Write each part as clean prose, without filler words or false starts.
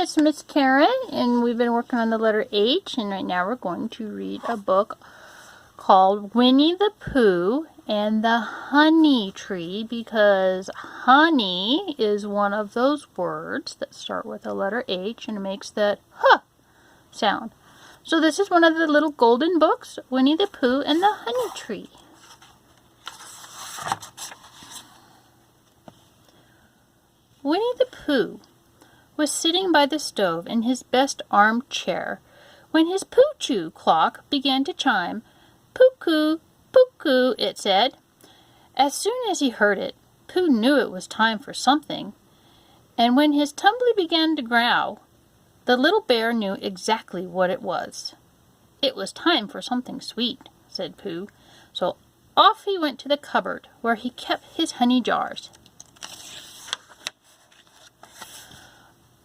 it's Miss Karen, and we've been working on the letter H, and right now we're going to read a book called Winnie the Pooh and the Honey Tree, because honey is one of those words that start with the letter H and makes that huh sound. So this is one of the little golden books, Winnie the Pooh and the Honey Tree. Winnie the Pooh was sitting by the stove in his best armchair when his Pooh-Choo clock began to chime. "Pooh-Coo, Pooh-Coo," it said. As soon as he heard it, Pooh knew it was time for something, and when his tumbly began to growl, the little bear knew exactly what it was. It was time for something sweet, said Pooh, so off he went to the cupboard where he kept his honey jars.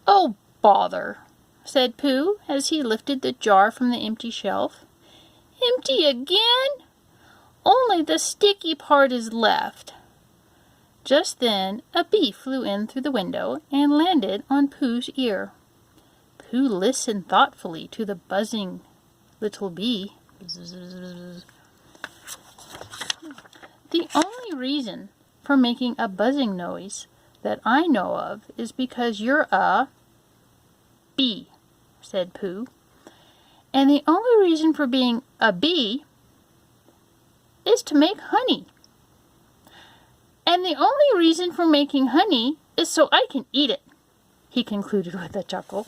"Oh, bother," said Pooh as he lifted the jar from the empty shelf. "Empty again? Only the sticky part is left." Just then a bee flew in through the window and landed on Pooh's ear. Pooh listened thoughtfully to the buzzing little bee. "The only reason for making a buzzing noise that I know of is because you're a bee," said Pooh. "And the only reason for being a bee is to make honey. And the only reason for making honey is so I can eat it," he concluded with a chuckle.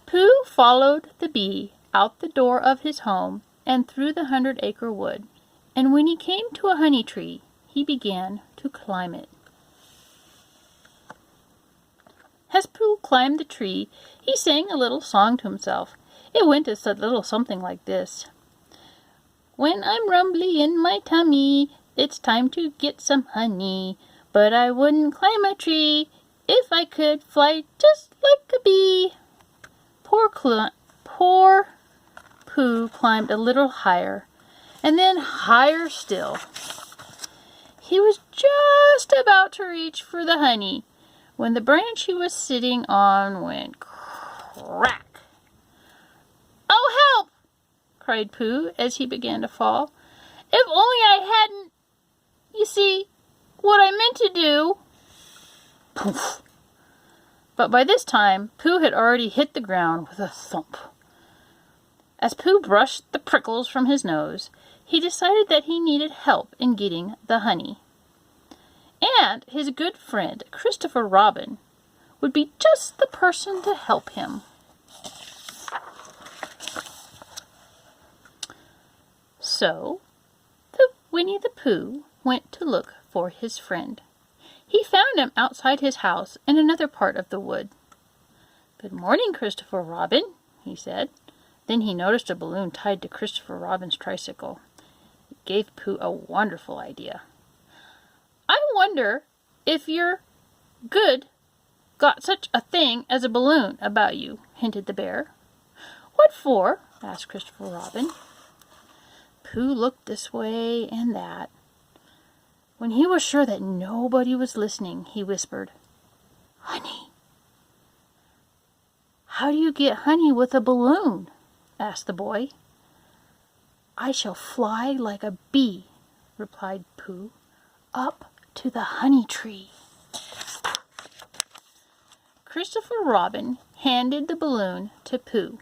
Pooh followed the bee out the door of his home and through the 100-acre wood, and when he came to a honey tree, he began to climb it. As Pooh climbed the tree, he sang a little song to himself. It went a little something like this. "When I'm rumbly in my tummy, it's time to get some honey. But I wouldn't climb a tree if I could fly just like a bee." Poor Pooh climbed a little higher, and then higher still. He was just about to reach for the honey when the branch he was sitting on went crack. "Oh, help!" cried Pooh as he began to fall. "If only I hadn't, you see, what I meant to do." Poof! But by this time, Pooh had already hit the ground with a thump. As Pooh brushed the prickles from his nose, he decided that he needed help in getting the honey. And his good friend, Christopher Robin, would be just the person to help him. So, Winnie the Pooh went to look for his friend. He found him outside his house in another part of the wood. "Good morning, Christopher Robin," he said. Then he noticed a balloon tied to Christopher Robin's tricycle. It gave Pooh a wonderful idea. "I wonder if your good got such a thing as a balloon about you," hinted the bear. "What for?" asked Christopher Robin. Pooh looked this way and that. When he was sure that nobody was listening, he whispered, "Honey." "How do you get honey with a balloon?" asked the boy. "I shall fly like a bee," replied Pooh, "up to the honey tree." Christopher Robin handed the balloon to Pooh.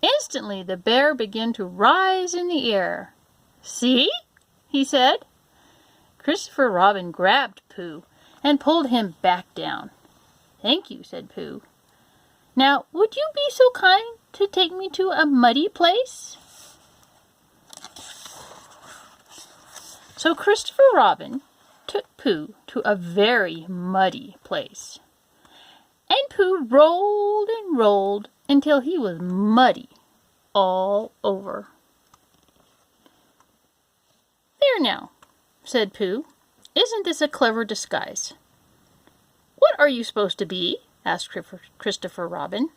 Instantly the bear began to rise in the air. "See?" he said. Christopher Robin grabbed Pooh and pulled him back down. "Thank you," said Pooh. "Now, would you be so kind to take me to a muddy place?" So Christopher Robin took Pooh to a very muddy place. And Pooh rolled and rolled until he was muddy all over. "There now," said Pooh. "Isn't this a clever disguise?" "What are you supposed to be?" asked Christopher Robin.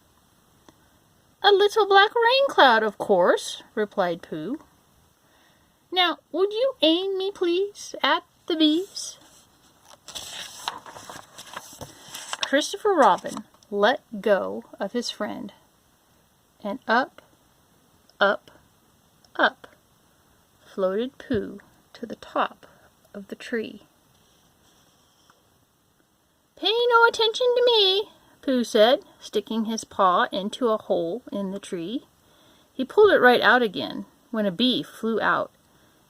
"A little black rain cloud, of course," replied Pooh. "Now, would you aim me, please, at the bees?" Christopher Robin let go of his friend, and up, up, up floated Pooh to the top of the tree. "Pay no attention to me," Pooh said, sticking his paw into a hole in the tree. He pulled it right out again when a bee flew out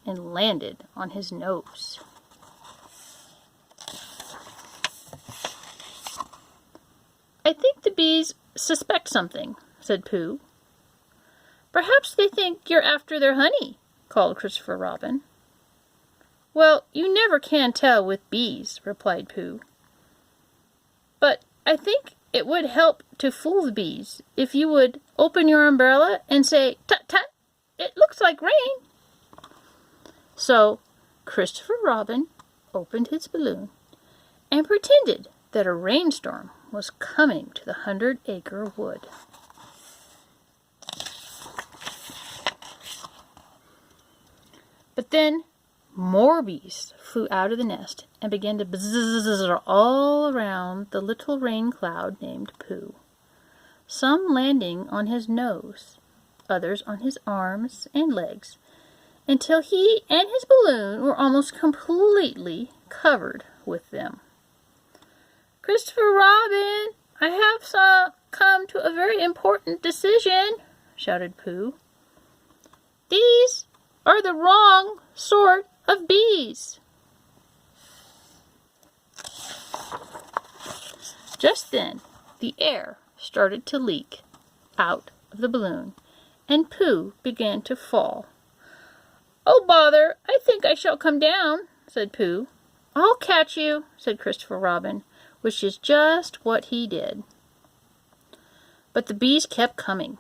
and landed on his nose. "I think the bees suspect something," said Pooh. "Perhaps they think you're after their honey," called Christopher Robin. "Well, you never can tell with bees," replied Pooh. "But I think it would help to fool the bees if you would open your umbrella and say, 'Tut, tut, it looks like rain.'" So Christopher Robin opened his balloon and pretended that a rainstorm was coming to the 100-acre wood. But then more bees flew out of the nest and began to buzz all around the little rain cloud named Pooh. Some landing on his nose, others on his arms and legs, until he and his balloon were almost completely covered with them. "Christopher Robin, I have come to a very important decision," shouted Pooh. "These are the wrong sort of bees." Just then, the air started to leak out of the balloon, and Pooh began to fall. "Oh, bother, I think I shall come down," said Pooh. "I'll catch you," said Christopher Robin, which is just what he did. But the bees kept coming,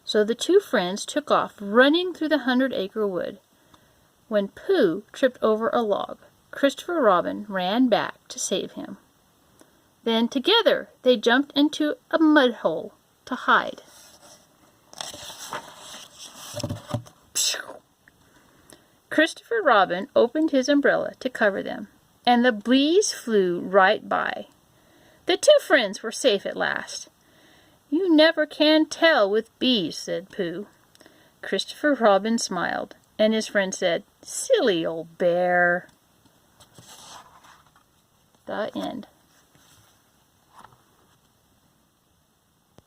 so the two friends took off running through the 100-acre wood. When Pooh tripped over a log, Christopher Robin ran back to save him. Then together they jumped into a mud hole to hide. Christopher Robin opened his umbrella to cover them, and the bees flew right by. The two friends were safe at last. "You never can tell with bees," said Pooh. Christopher Robin smiled, and his friend said, "Silly old bear." The end.